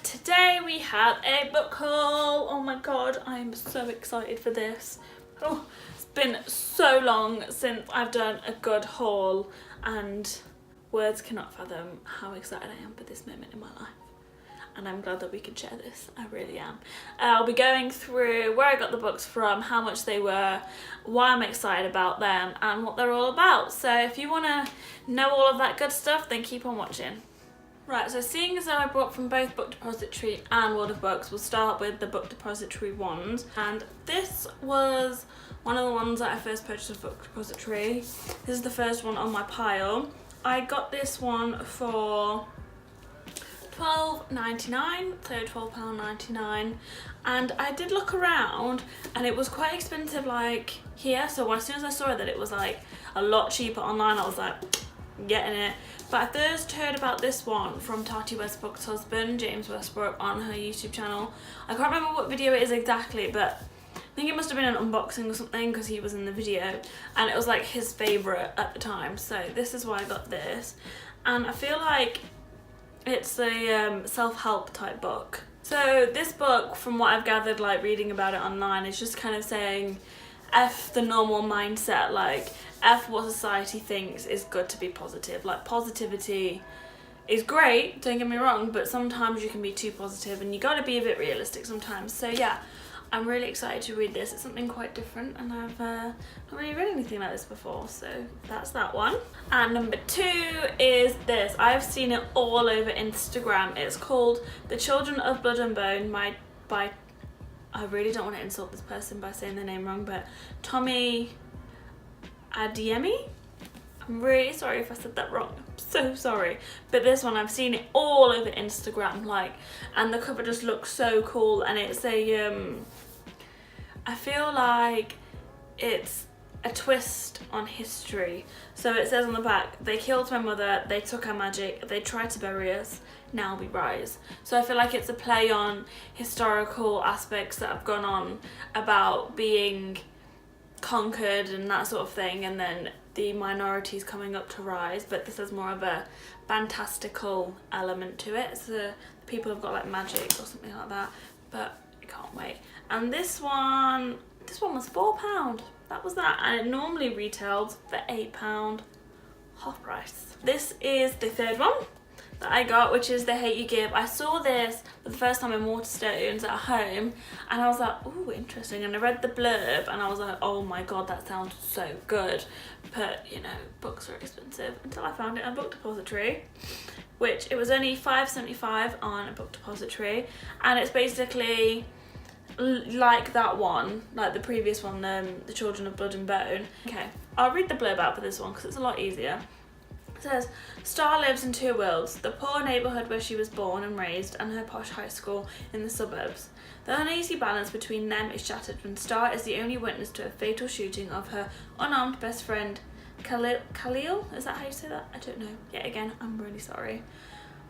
today we have a book haul. Oh my god, I'm so excited for this. Oh, it's been so long since I've done a good haul and words cannot fathom how excited I am for this moment in my life. And I'm glad that we can share this, I really am. I'll be going through where I got the books from, how much they were, why I'm excited about them and what they're all about. So if you want to know all of that good stuff, then keep on watching. Right, so seeing as though I bought from both Book Depository and World of Books, we'll start with the Book Depository ones. And this was one of the ones that I first purchased with Book Depository. This is the first one on my pile. I got this one for £12.99, so £12.99, and I did look around and it was quite expensive like here, so as soon as I saw that it was like a lot cheaper online, I was like getting it. But I first heard about this one from Tati Westbrook's husband, James Westbrook, on her YouTube channel. I can't remember what video it is exactly, but I think it must have been an unboxing or something because he was in the video and it was like his favourite at the time, so this is why I got this. And I feel like it's a self-help type book. So this book, from what I've gathered like reading about it online, is just kind of saying F the normal mindset, like F what society thinks is good to be positive. Like positivity is great, don't get me wrong, but sometimes you can be too positive and you gotta be a bit realistic sometimes. So yeah, I'm really excited to read this. It's something quite different and I've not really read anything like this before, so that's that one. And number two is this. I've seen it all over Instagram. It's called The Children of Blood and Bone by I really don't want to insult this person by saying their name wrong, but Tommy Adeyemi. I'm really sorry if I said that wrong. I'm so sorry. But this one, I've seen it all over Instagram, like, and the cover just looks so cool, and it's a I feel like it's a twist on history. So it says on the back, they killed my mother, they took our magic, they tried to bury us, now we rise. So I feel like it's a play on historical aspects that have gone on about being conquered and that sort of thing, and then the minorities coming up to rise, but this has more of a fantastical element to it. So the people have got like magic or something like that, but I can't wait. And this one was £4. That was that, and it normally retails for £8, half price. This is the third one that I got, which is The Hate U Give. I saw this for the first time in Waterstones at home and I was like, ooh, interesting, and I read the blurb and I was like, oh my god, that sounds so good. But you know, books are expensive, until I found it on Book Depository, which it was only £5.75 on a Book Depository, and it's basically like that one, like the previous one, The Children of Blood and Bone. Okay, I'll read the blurb out for this one because it's a lot easier. It says, Star lives in two worlds, the poor neighbourhood where she was born and raised and her posh high school in the suburbs. The uneasy balance between them is shattered when Star is the only witness to a fatal shooting of her unarmed best friend, Khalil? Is that how you say that? I don't know. Yet again, I'm really sorry.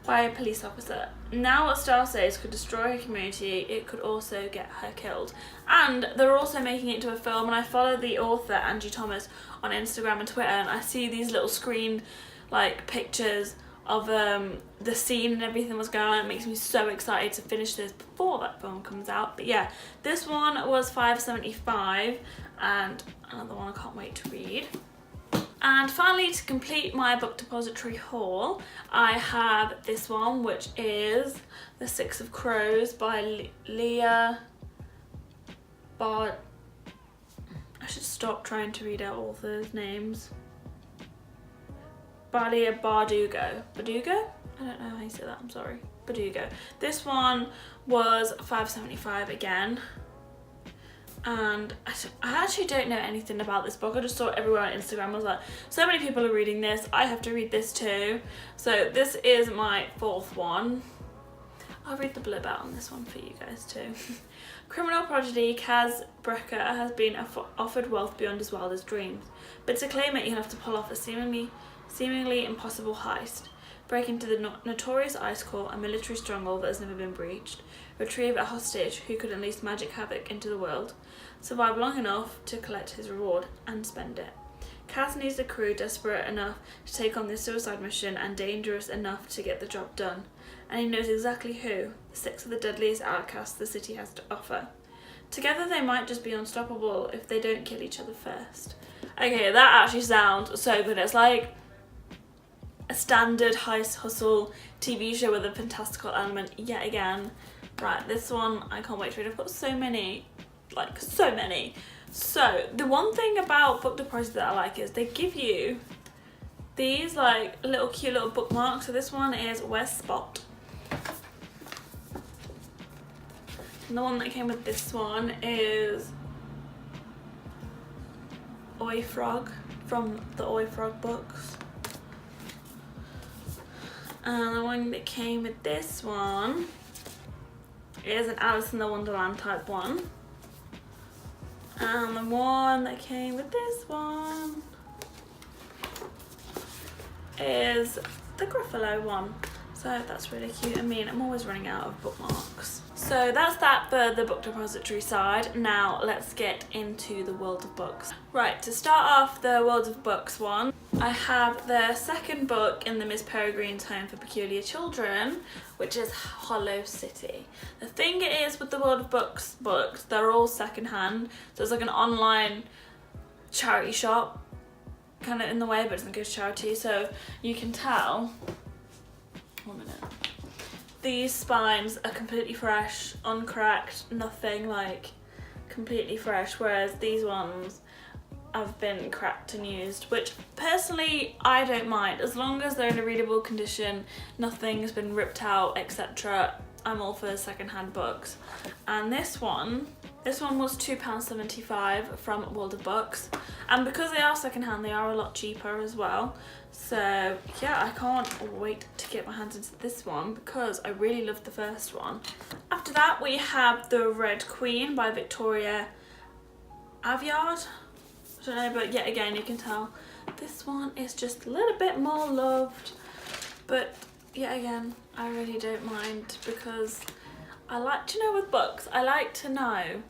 By a police officer. Now what Star says could destroy her community, it could also get her killed. And they're also making it into a film, and I follow the author Angie Thomas on Instagram and Twitter, and I see these little screen like pictures of the scene and everything was going on. It makes me so excited to finish this before that film comes out. But yeah, this one was £5.75 and another one I can't wait to read. And finally, to complete my Book Depository haul, I have this one, which is The Six of Crows by Leah Bard. I should stop trying to read out authors' names. Balia Bardugo. Bardugo? I don't know how you say that, I'm sorry. Bardugo. This one was £5.75 again. And I actually don't know anything about this book. I just saw it everywhere on Instagram. I was like, so many people are reading this, I have to read this too. So this is my fourth one. I'll read the blurb out on this one for you guys too. Criminal prodigy Kaz Brecker has been offered wealth beyond his wildest dreams, but to claim it he'll have to pull off a seemingly impossible heist, break into the notorious Ice Court, a military stronghold that has never been breached, retrieve a hostage who could unleash magic havoc into the world, survive long enough to collect his reward, and spend it. Kaz needs a crew desperate enough to take on this suicide mission and dangerous enough to get the job done. and he knows exactly who, the 6 of the deadliest outcasts the city has to offer. Together they might just be unstoppable if they don't kill each other first. Okay, that actually sounds so good. It's like a standard heist hustle TV show with a fantastical element yet again. Right, this one I can't wait to read. I've got so many, like so many. So the one thing about book depository that I like is they give you these like little cute little bookmarks. So this one is Where's Spot? And the one that came with this one is Oi Frog from the Oi Frog books. And the one that came with this one is an Alice in the Wonderland type one. And the one that came with this one is the Gruffalo one. So that's really cute. I mean, I'm always running out of bookmarks. So that's that for the book depository side. Now let's get into the world of books. Right, to start off the world of books one, I have the second book in the Miss Peregrine's Home for Peculiar Children, which is Hollow City. The thing it is with the world of books, they're all secondhand. So it's like an online charity shop, kind of in the way, but it doesn't go to charity. So you can tell, 1 minute. These spines are completely fresh, uncracked, nothing, like completely fresh, whereas these ones have been cracked and used, which personally I don't mind as long as they're in a readable condition, nothing's been ripped out, etc. I'm all for secondhand books. And this one was £2.75 from World of Books, and because they are secondhand they are a lot cheaper as well. So yeah, I can't wait to get my hands into this one because I really loved the first one. After that we have The Red Queen by Victoria Aveyard. I don't know, but yet again you can tell this one is just a little bit more loved, but yet again I really don't mind because I like to know with books, I like to know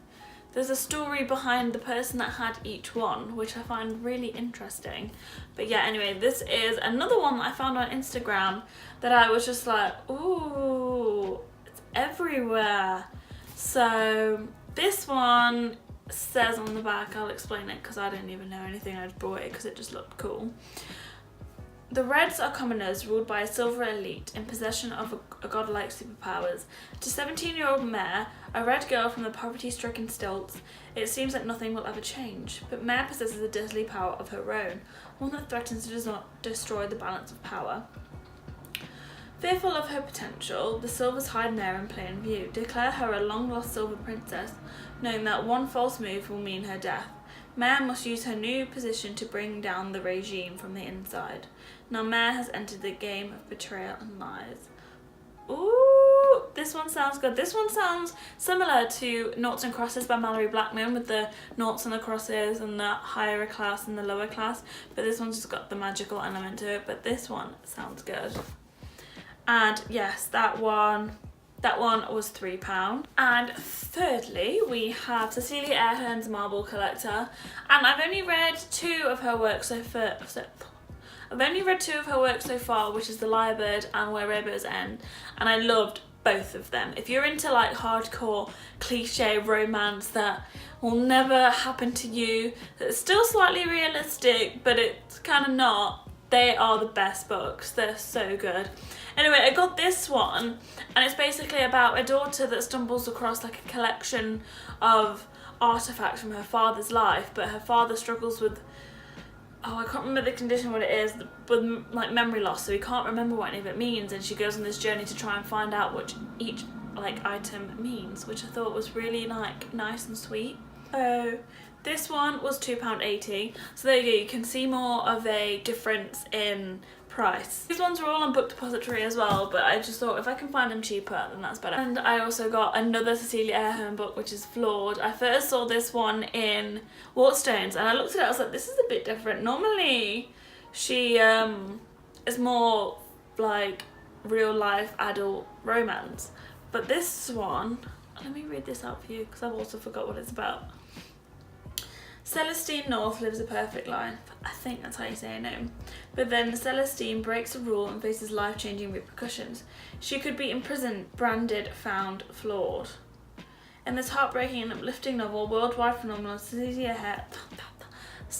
there's a story behind the person that had each one, which I find really interesting. But yeah, anyway, this is another one that I found on Instagram that I was just like, ooh, it's everywhere. So this one says on the back, I'll explain it because I didn't even know anything, I just bought it because it just looked cool. The Reds are commoners ruled by a silver elite in possession of a godlike superpowers. To 17-year-old Mare, a red girl from the poverty-stricken stilts, it seems that nothing will ever change. But Mare possesses a deadly power of her own, one that threatens to destroy the balance of power. Fearful of her potential, the Silvers hide Mare in plain view, declare her a long-lost silver princess, knowing that one false move will mean her death. Mare must use her new position to bring down the regime from the inside. Now Mare has entered the game of betrayal and lies. Ooh, this one sounds good. This one sounds similar to Noughts and Crosses by Mallory Blackman, with the noughts and the crosses and the higher class and the lower class, but this one's just got the magical element to it. But this one sounds good. And yes, that one was £3. And thirdly, we have Cecilia Ahern's Marble Collector, and I've only read two of her work so far. Which is The Lyrebird and Where Rainbows End, and I loved both of them. If you're into like hardcore cliche romance that will never happen to you, that's still slightly realistic but it's kind of not, they are the best books. They're so good. Anyway, I got this one and it's basically about a daughter that stumbles across like a collection of artifacts from her father's life, but her father struggles with, I can't remember the condition, what it is, with like memory loss, so he can't remember what any of it means, and she goes on this journey to try and find out what each like item means, which I thought was really like nice and sweet. So this one was £2.80, so there you go, you can see more of a difference in price. These ones were all on Book Depository as well, but I just thought if I can find them cheaper then that's better. And I also got another Cecilia Ahern book, which is Flawed. I first saw this one in Waterstones and I looked at it, I was like, this is a bit different. Normally she is more like real life adult romance, but this one, let me read this out for you because I've also forgot what it's about. Celestine North lives a perfect life. I think that's how you say her name. But then Celestine breaks a rule and faces life-changing repercussions. She could be imprisoned, branded, found, flawed. In this heartbreaking and uplifting novel, worldwide phenomenal Cecilia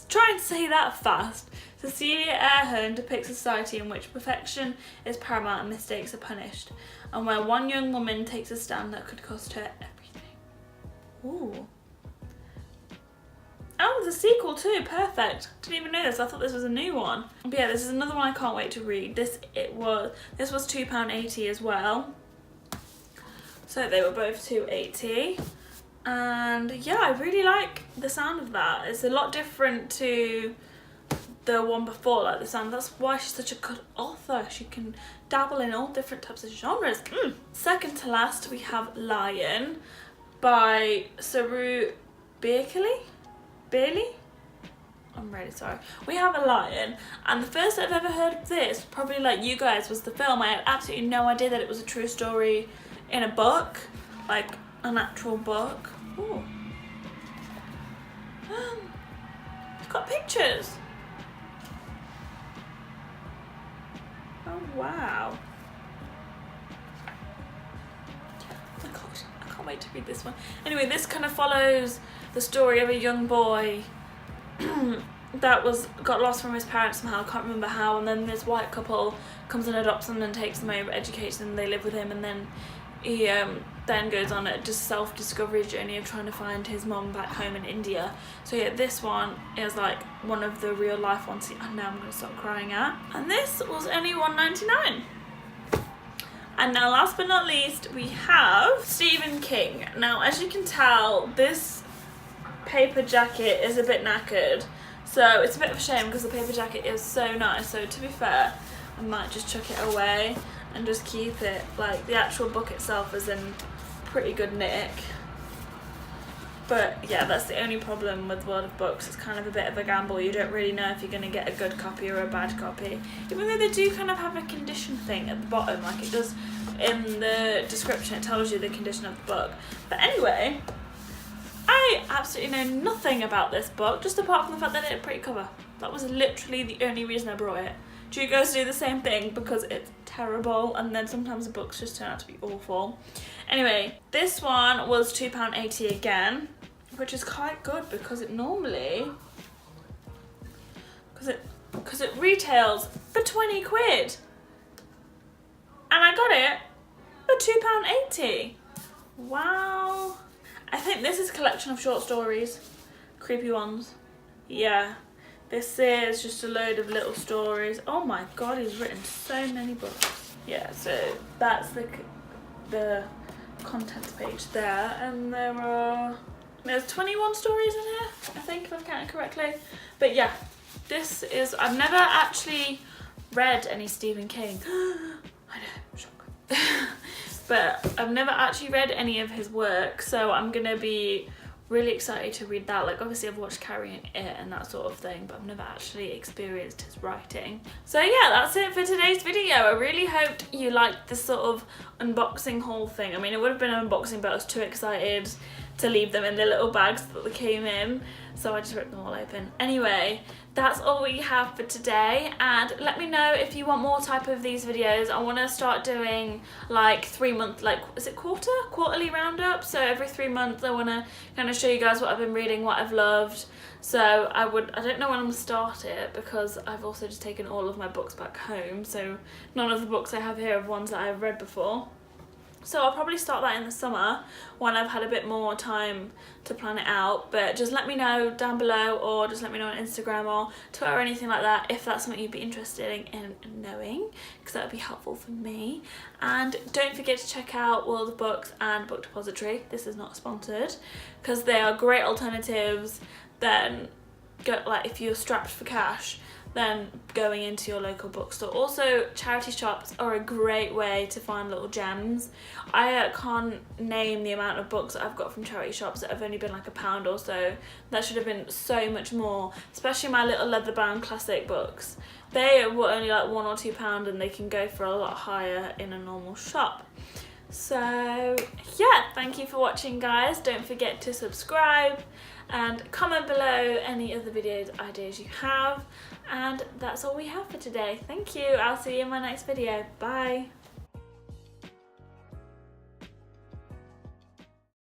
try and say that fast. Cecilia Ahern depicts a society in which perfection is paramount and mistakes are punished, and where one young woman takes a stand that could cost her everything. Ooh. Oh, there's a sequel too, perfect. Didn't even know this, I thought this was a new one. But yeah, this is another one I can't wait to read. This was £2.80 as well. So they were both £2.80. And yeah, I really like the sound of that. It's a lot different to the one before, like the sound. That's why she's such a good author. She can dabble in all different types of genres. Second to last, we have Lion by Saru Bailey? I'm really sorry. We have a lion, and the first I've ever heard of this, probably like you guys, was the film. I had absolutely no idea that it was a true story in a book, like an actual book. Ooh. It's got pictures. Oh wow. I can't wait to read this one. Anyway, this kind of follows the story of a young boy that got lost from his parents somehow, I can't remember how, and then this white couple comes and adopts them and takes them over, educates them, they live with him, and then he then goes on a just self-discovery journey of trying to find his mum back home in India. So yeah, this one is like one of the real life ones. And now I'm going to stop crying at. And this was only £1.99. And now last but not least, we have Stephen King. Now as you can tell, this paper jacket is a bit knackered, so it's a bit of a shame because the paper jacket is so nice. So to be fair, I might just chuck it away and just keep it. Like the actual book itself is in pretty good nick, but yeah, that's the only problem with World of Books. It's kind of a bit of a gamble. You don't really know if you're going to get a good copy or a bad copy, even though they do kind of have a condition thing at the bottom, like it does in the description. It tells you the condition of the book. But anyway, I absolutely know nothing about this book, just apart from the fact that it had a pretty cover. That was literally the only reason I brought it. Do you guys do the same thing? Because it's terrible, and then sometimes the books just turn out to be awful. Anyway, this one was £2.80 again, which is quite good because it normally, because it retails for 20 quid. And I got it for £2.80. Wow. I think this is a collection of short stories, creepy ones. Yeah, this is just a load of little stories. Oh my god, he's written so many books. Yeah, so that's the contents page there, and there's 21 stories in here, I think, if I'm counting correctly. But yeah, this is, I've never actually read any Stephen King. I know, shock. But I've never actually read any of his work, so I'm gonna be really excited to read that. Like obviously I've watched Carrie and It and that sort of thing, but I've never actually experienced his writing. So yeah, that's it for today's video. I really hoped you liked this sort of unboxing haul thing. I mean, it would have been an unboxing, but I was too excited to leave them in the little bags that they came in, so I just ripped them all open. Anyway, that's all we have for today, and let me know if you want more type of these videos. I want to start doing like 3 month, like, is it quarterly roundup? So every 3 months I want to kind of show you guys what I've been reading, what I've loved. So I don't know when I'm gonna start it, because I've also just taken all of my books back home, so none of the books I have here are ones that I've read before. So I'll probably start that in the summer when I've had a bit more time to plan it out. But just let me know down below, or just let me know on Instagram or Twitter or anything like that if that's something you'd be interested in knowing, because that would be helpful for me. And don't forget to check out World of Books and Book Depository. This is not sponsored, because they are great alternatives. Then like if you're strapped for cash, then going into your local bookstore. Also, charity shops are a great way to find little gems. I can't name the amount of books that I've got from charity shops that have only been like £1 or so. That should have been so much more, especially my little leather bound classic books. They were only like £1 or £2, and they can go for a lot higher in a normal shop. So yeah, thank you for watching, guys. Don't forget to subscribe and comment below any other ideas you have. And that's all we have for today. Thank you. I'll see you in my next video. Bye.